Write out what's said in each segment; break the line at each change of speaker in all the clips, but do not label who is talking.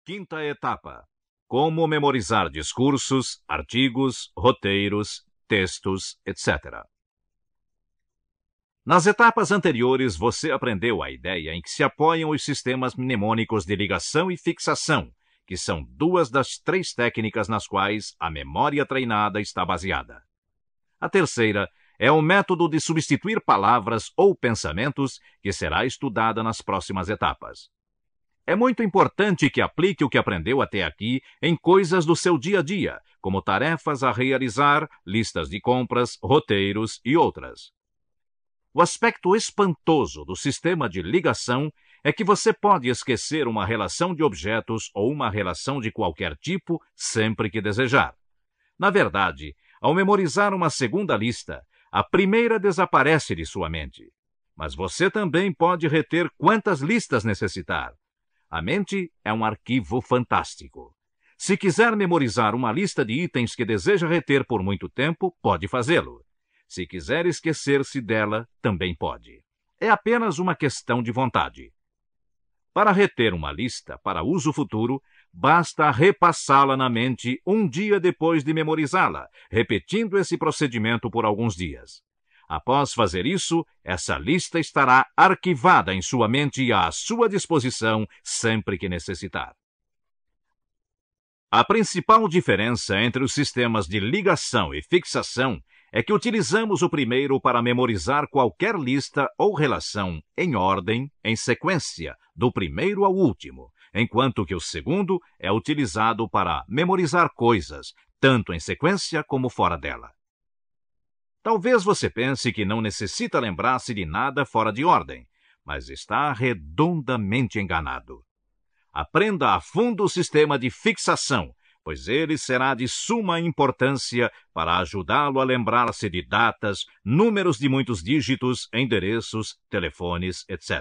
Quinta etapa: como memorizar discursos, artigos, roteiros, textos, etc. Nas etapas anteriores, você aprendeu a ideia em que se apoiam os sistemas mnemônicos de ligação e fixação, que são duas das três técnicas nas quais a memória treinada está baseada. A terceira é o método de substituir palavras ou pensamentos, que será estudada nas próximas etapas. É muito importante que aplique o que aprendeu até aqui em coisas do seu dia a dia, como tarefas a realizar, listas de compras, roteiros e outras. O aspecto espantoso do sistema de ligação é que você pode esquecer uma relação de objetos ou uma relação de qualquer tipo sempre que desejar. Na verdade, ao memorizar uma segunda lista, a primeira desaparece de sua mente. Mas você também pode reter quantas listas necessitar. A mente é um arquivo fantástico. Se quiser memorizar uma lista de itens que deseja reter por muito tempo, pode fazê-lo. Se quiser esquecer-se dela, também pode. É apenas uma questão de vontade. Para reter uma lista para uso futuro, basta repassá-la na mente um dia depois de memorizá-la, repetindo esse procedimento por alguns dias. Após fazer isso, essa lista estará arquivada em sua mente e à sua disposição sempre que necessitar. A principal diferença entre os sistemas de ligação e fixação é que utilizamos o primeiro para memorizar qualquer lista ou relação em ordem, em sequência, do primeiro ao último, enquanto que o segundo é utilizado para memorizar coisas, tanto em sequência como fora dela. Talvez você pense que não necessita lembrar-se de nada fora de ordem, mas está redondamente enganado. Aprenda a fundo o sistema de fixação, pois ele será de suma importância para ajudá-lo a lembrar-se de datas, números de muitos dígitos, endereços, telefones, etc.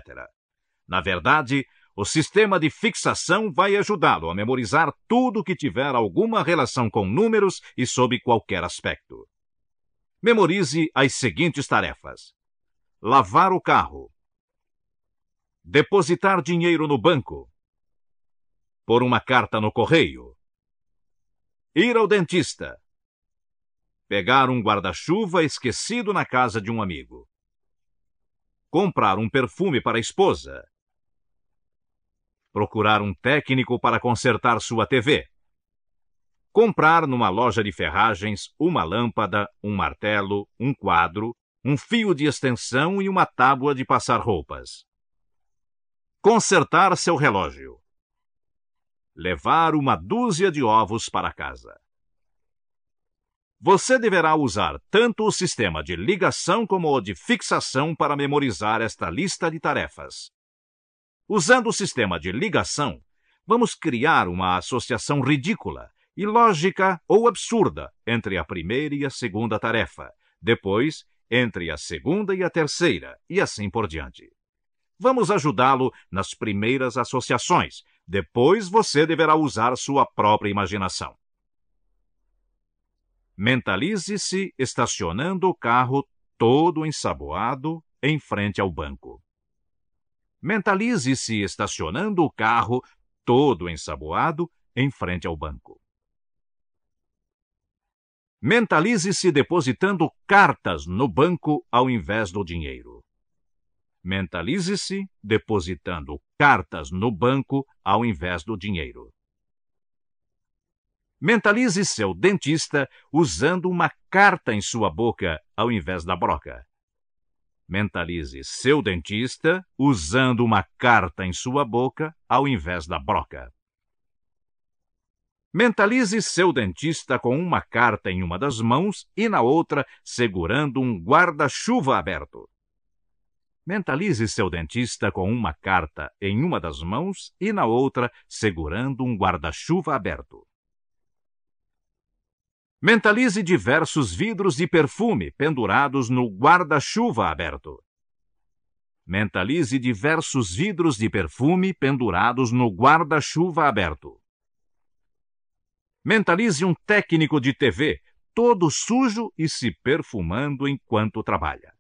Na verdade, o sistema de fixação vai ajudá-lo a memorizar tudo que tiver alguma relação com números e sob qualquer aspecto. Memorize as seguintes tarefas: lavar o carro, depositar dinheiro no banco, pôr uma carta no correio, ir ao dentista, pegar um guarda-chuva esquecido na casa de um amigo, comprar um perfume para a esposa, procurar um técnico para consertar sua TV, comprar numa loja de ferragens uma lâmpada, um martelo, um quadro, um fio de extensão e uma tábua de passar roupas. Consertar seu relógio. Levar uma dúzia de ovos para casa. Você deverá usar tanto o sistema de ligação como o de fixação para memorizar esta lista de tarefas. Usando o sistema de ligação, vamos criar uma associação ridícula, ilógica ou absurda entre a primeira e a segunda tarefa, depois entre a segunda e a terceira, e assim por diante. Vamos ajudá-lo nas primeiras associações, depois você deverá usar sua própria imaginação. Mentalize-se estacionando o carro todo ensaboado em frente ao banco. Mentalize-se estacionando o carro todo ensaboado em frente ao banco. Mentalize-se depositando cartas no banco ao invés do dinheiro. Mentalize-se depositando cartas no banco ao invés do dinheiro. Mentalize seu dentista usando uma carta em sua boca ao invés da broca. Mentalize seu dentista usando uma carta em sua boca ao invés da broca. Mentalize seu dentista com uma carta em uma das mãos e na outra segurando um guarda-chuva aberto. Mentalize seu dentista com uma carta em uma das mãos e na outra segurando um guarda-chuva aberto. Mentalize diversos vidros de perfume pendurados no guarda-chuva aberto. Mentalize diversos vidros de perfume pendurados no guarda-chuva aberto. Mentalize um técnico de TV todo sujo e se perfumando enquanto trabalha.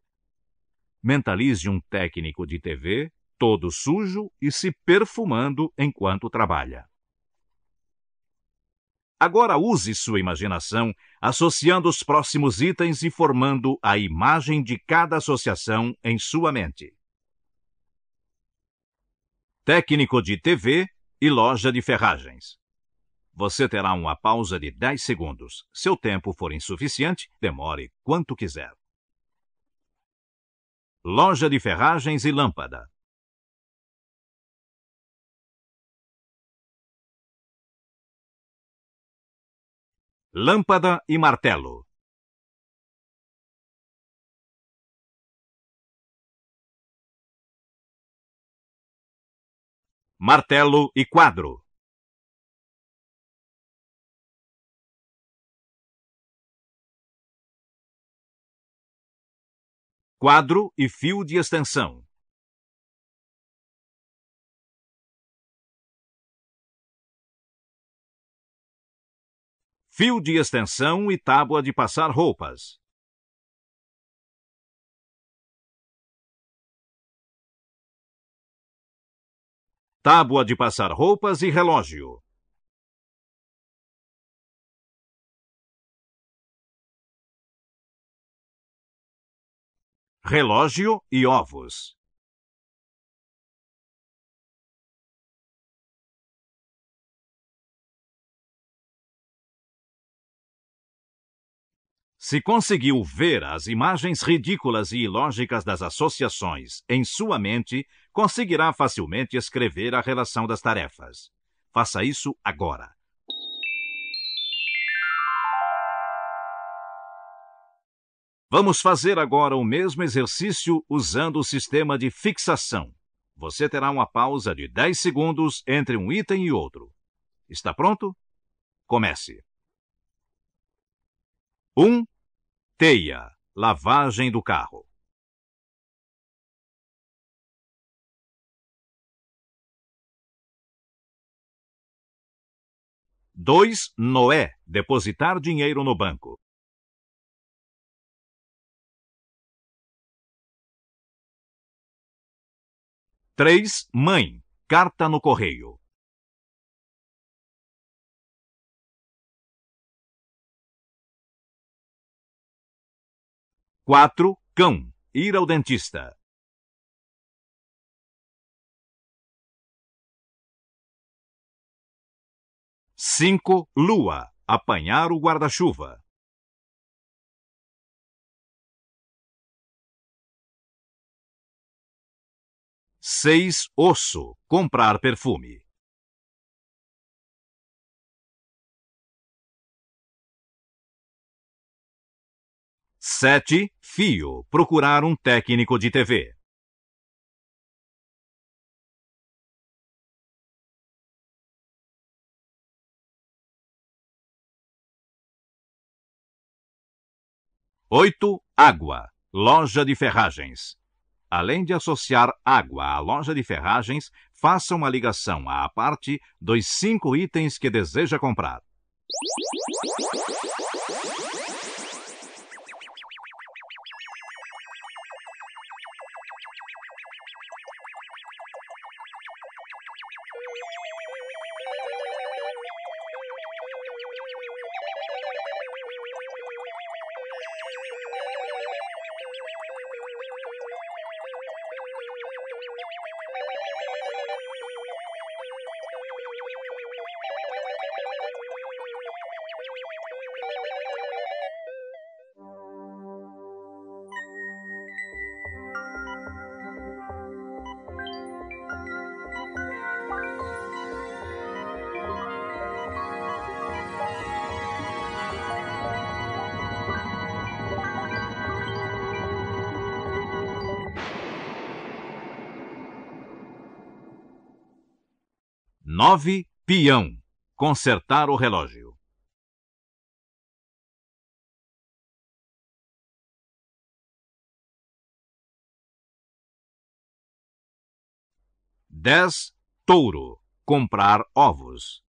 Mentalize um técnico de TV todo sujo e se perfumando enquanto trabalha. Agora use sua imaginação, associando os próximos itens e formando a imagem de cada associação em sua mente. Técnico de TV e loja de ferragens. Você terá uma pausa de 10 segundos. Se o tempo for insuficiente, demore quanto quiser. Loja de ferragens e lâmpada. Lâmpada e martelo. Martelo e quadro. Quadro e fio de extensão. Fio de extensão e tábua de passar roupas. Tábua de passar roupas e relógio. Relógio e ovos. Se conseguiu ver as imagens ridículas e ilógicas das associações em sua mente, conseguirá facilmente escrever a relação das tarefas. Faça isso agora. Vamos fazer agora o mesmo exercício usando o sistema de fixação. Você terá uma pausa de 10 segundos entre um item e outro. Está pronto? Comece. 1. Teia, lavagem do carro. 2. Noé, depositar dinheiro no banco. 3. Mãe, carta no correio. 4. Cão, ir ao dentista. 5. Lua, apanhar o guarda-chuva. 6. Osso, comprar perfume. 7. Fio, procurar um técnico de TV. 8. Água, loja de ferragens. Além de associar água à loja de ferragens, faça uma ligação à parte dos 5 itens que deseja comprar. Nove. Peão, consertar o relógio. 10. Touro, comprar ovos.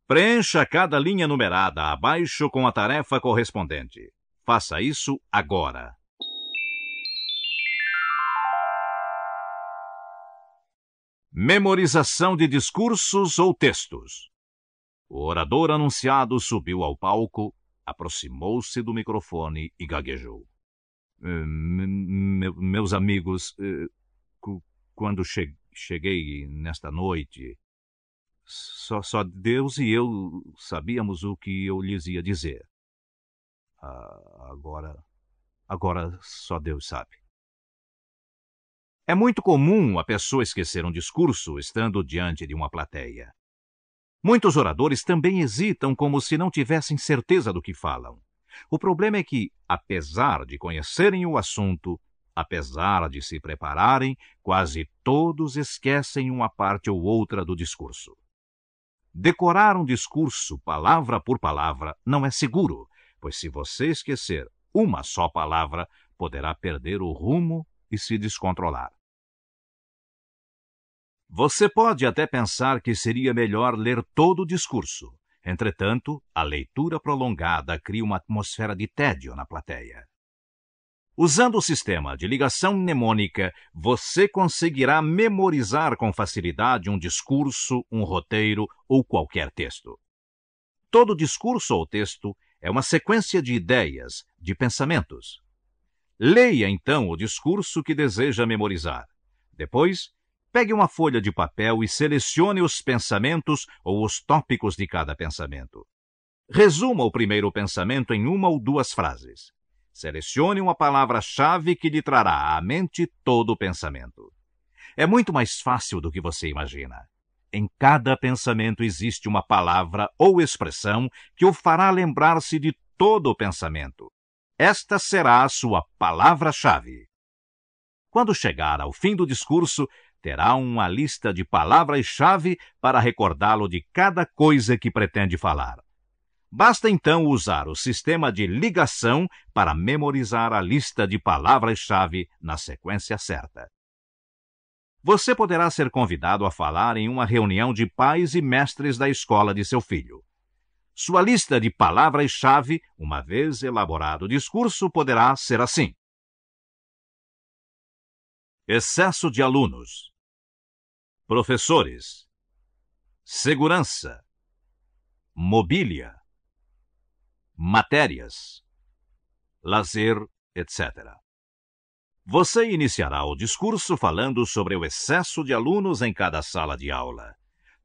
'Preencha cada linha numerada abaixo com a tarefa correspondente. Faça isso agora. Memorização de discursos ou textos. O orador anunciado subiu ao palco, aproximou-se do microfone e gaguejou. Meus amigos, quando cheguei nesta noite, só Deus e eu sabíamos o que eu lhes ia dizer. Agora só Deus sabe. É muito comum a pessoa esquecer um discurso estando diante de uma plateia. Muitos oradores também hesitam como se não tivessem certeza do que falam. O problema é que, apesar de conhecerem o assunto, apesar de se prepararem, quase todos esquecem uma parte ou outra do discurso. Decorar um discurso, palavra por palavra, não é seguro, pois se você esquecer uma só palavra, poderá perder o rumo e se descontrolar. Você pode até pensar que seria melhor ler todo o discurso. Entretanto, a leitura prolongada cria uma atmosfera de tédio na plateia. Usando o sistema de ligação mnemônica, você conseguirá memorizar com facilidade um discurso, um roteiro ou qualquer texto. Todo discurso ou texto é uma sequência de ideias, de pensamentos. Leia, então, o discurso que deseja memorizar. Depois, pegue uma folha de papel e selecione os pensamentos ou os tópicos de cada pensamento. Resuma o primeiro pensamento em uma ou duas frases. Selecione uma palavra-chave que lhe trará à mente todo o pensamento. É muito mais fácil do que você imagina. Em cada pensamento existe uma palavra ou expressão que o fará lembrar-se de todo o pensamento. Esta será a sua palavra-chave. Quando chegar ao fim do discurso, terá uma lista de palavras-chave para recordá-lo de cada coisa que pretende falar. Basta então usar o sistema de ligação para memorizar a lista de palavras-chave na sequência certa. Você poderá ser convidado a falar em uma reunião de pais e mestres da escola de seu filho. Sua lista de palavras-chave, uma vez elaborado o discurso, poderá ser assim: excesso de alunos, professores, segurança, mobília, matérias, lazer, etc. Você iniciará o discurso falando sobre o excesso de alunos em cada sala de aula.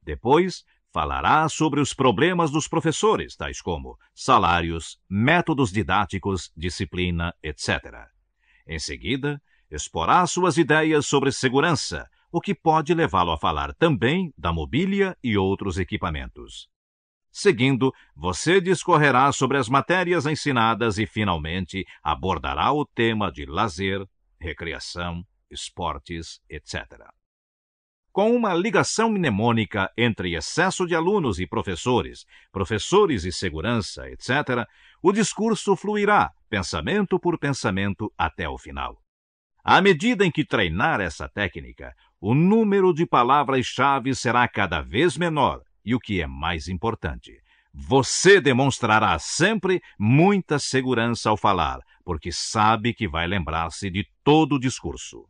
Depois, falará sobre os problemas dos professores, tais como salários, métodos didáticos, disciplina, etc. Em seguida, exporá suas ideias sobre segurança, o que pode levá-lo a falar também da mobília e outros equipamentos. Seguindo, você discorrerá sobre as matérias ensinadas e, finalmente, abordará o tema de lazer, recreação, esportes, etc. Com uma ligação mnemônica entre excesso de alunos e professores e segurança, etc., o discurso fluirá, pensamento por pensamento, até o final. À medida em que treinar essa técnica, o número de palavras-chave será cada vez menor e, o que é mais importante, você demonstrará sempre muita segurança ao falar, porque sabe que vai lembrar-se de todo o discurso.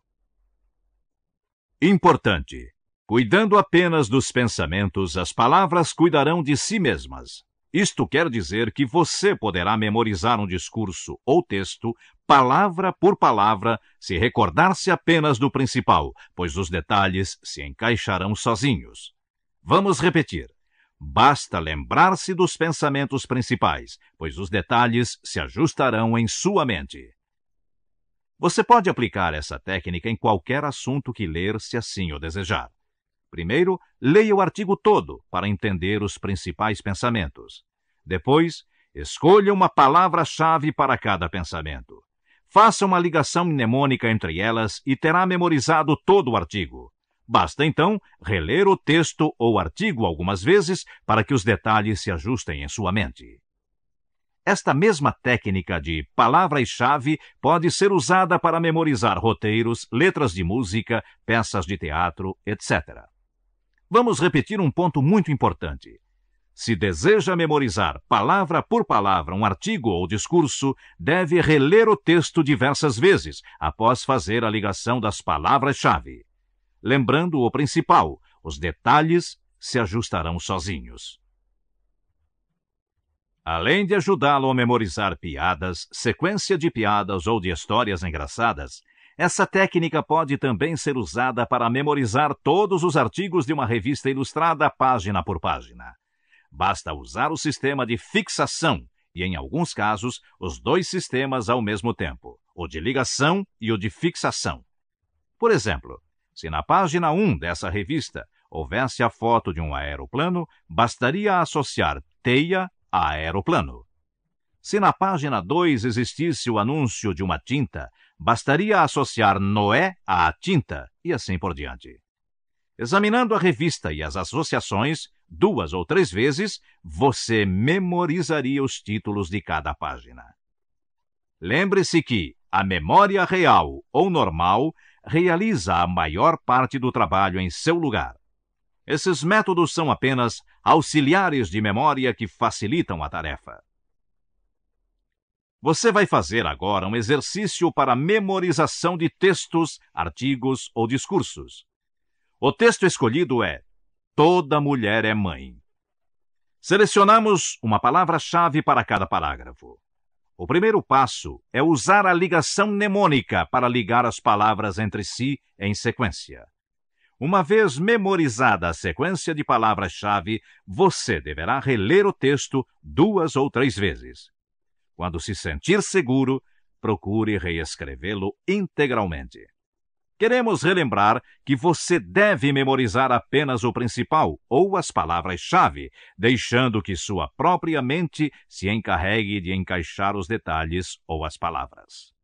Importante: cuidando apenas dos pensamentos, as palavras cuidarão de si mesmas. Isto quer dizer que você poderá memorizar um discurso ou texto, palavra por palavra, se recordar-se apenas do principal, pois os detalhes se encaixarão sozinhos. Vamos repetir. Basta lembrar-se dos pensamentos principais, pois os detalhes se ajustarão em sua mente. Você pode aplicar essa técnica em qualquer assunto que ler, se assim o desejar. Primeiro, leia o artigo todo para entender os principais pensamentos. Depois, escolha uma palavra-chave para cada pensamento. Faça uma ligação mnemônica entre elas e terá memorizado todo o artigo. Basta, então, reler o texto ou artigo algumas vezes para que os detalhes se ajustem em sua mente. Esta mesma técnica de palavras-chave pode ser usada para memorizar roteiros, letras de música, peças de teatro, etc. Vamos repetir um ponto muito importante. Se deseja memorizar palavra por palavra um artigo ou discurso, deve reler o texto diversas vezes, após fazer a ligação das palavras-chave. lembrando o principal: os detalhes se ajustarão sozinhos. Além de ajudá-lo a memorizar piadas, sequência de piadas ou de histórias engraçadas, essa técnica pode também ser usada para memorizar todos os artigos de uma revista ilustrada página por página. Basta usar o sistema de fixação e, em alguns casos, os dois sistemas ao mesmo tempo, o de ligação e o de fixação. Por exemplo, se na página 1 dessa revista houvesse a foto de um aeroplano, bastaria associar teia a aeroplano. Se na página 2 existisse o anúncio de uma tinta, bastaria associar Noé à tinta e assim por diante. Examinando a revista e as associações 2 ou 3 vezes, você memorizaria os títulos de cada página. Lembre-se que a memória real ou normal realiza a maior parte do trabalho em seu lugar. Esses métodos são apenas auxiliares de memória que facilitam a tarefa. Você vai fazer agora um exercício para memorização de textos, artigos ou discursos. O texto escolhido é Toda mulher é mãe. Selecionamos uma palavra-chave para cada parágrafo. O primeiro passo é usar a ligação mnemônica para ligar as palavras entre si em sequência. Uma vez memorizada a sequência de palavras-chave, você deverá reler o texto 2 ou 3 vezes. Quando se sentir seguro, procure reescrevê-lo integralmente. Queremos relembrar que você deve memorizar apenas o principal ou as palavras-chave, deixando que sua própria mente se encarregue de encaixar os detalhes ou as palavras.